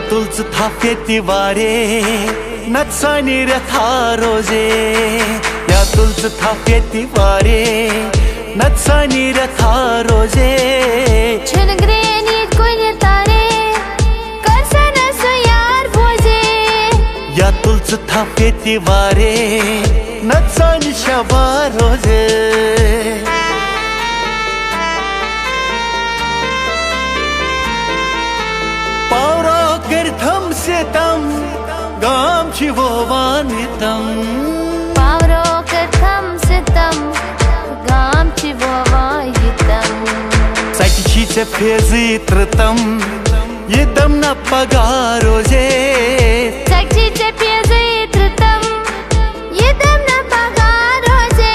तुलच थाफेति वारे नत्सानी रथा रोजे या तुलच थाफेति वारे नत्सानी रथा रोजे छनग्रेनी कोने तारे करसन सो यार भोजे या तुलच थाफेति वारे नत्सानी शबा रोजे पावरो करथम से तम गाम छिवो वानितम पावरो करथम से तम गाम छिवो वानितम सच चीज़ फेज़ी त्रतम ये दम न पगारो जे सच चीज़ फेज़ी त्रतम ये दम न पगारो जे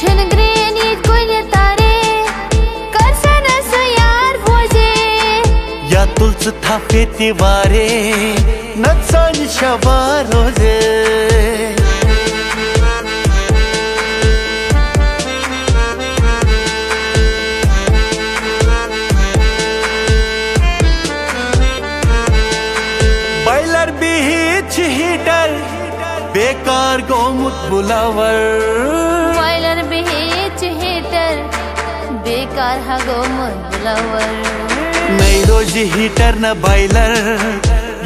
छनग्रेनी कोने तारे करसन सो यार भोजे या तुलच थाफेति वारे नत्सानी शबा रोजे बाइलर बिहिच हीटर बेकार गोमुत बुलावर बाइलर बिहिच हीटर बेकार हा गोमुत बुलावर नई रोज हीटर न बाइलर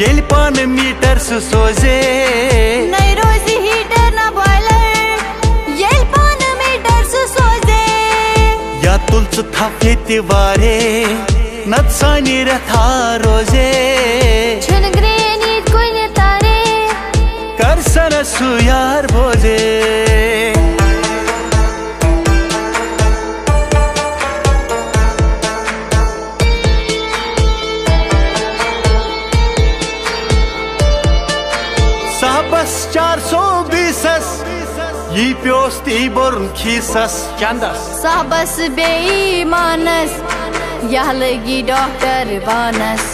येल पान मीटर सोजे नई रोज हीटर न बाइलर येल पान मीटर सोजे या तुलच थाफेति वारे नत्सानी रथा रोजे छनग्रेनी कोने तारे करसन सुयार भोजे साबस 420 ये प्योस्ती बोर्न खीसस चंदस साबस बेईमानस यह लगी डॉक्टर बानस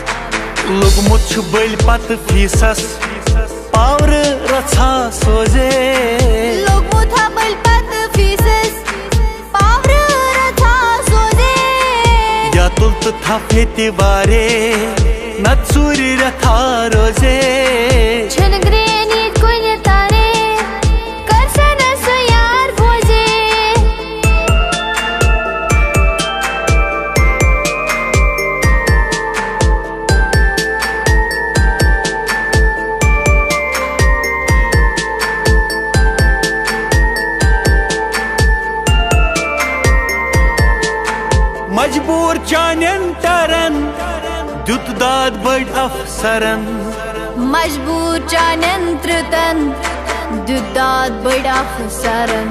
लोग मुछ बल पत फीसस पावर रछा सोजे लोग मुथा बल पत फीसस पावर रछा सोजे या तुलत थाफेति वारे नत्सूरी रथा रोजे छनग्रेनी कोने तारे करसन सो यार भोजे मजबूर चानन तरन दुत दाद बड़ अफसरन मजबूर चानंत्रतन दुदाद बड़ अफसरन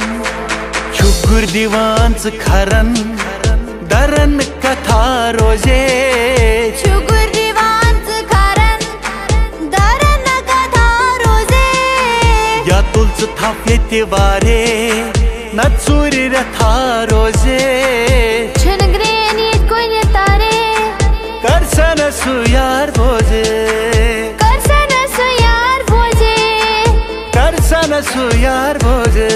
शुक्र दीवान खरन दरन कथा रोजे शुक्र दीवान खरन दरन कथा रोजे या तुलच थाफेति वारे नत्सूरी रथा रोजे छनग्रेनी कोने तारे करसन सुयार भोजे करसन सो यार भोजे करसन सुयार भोजे।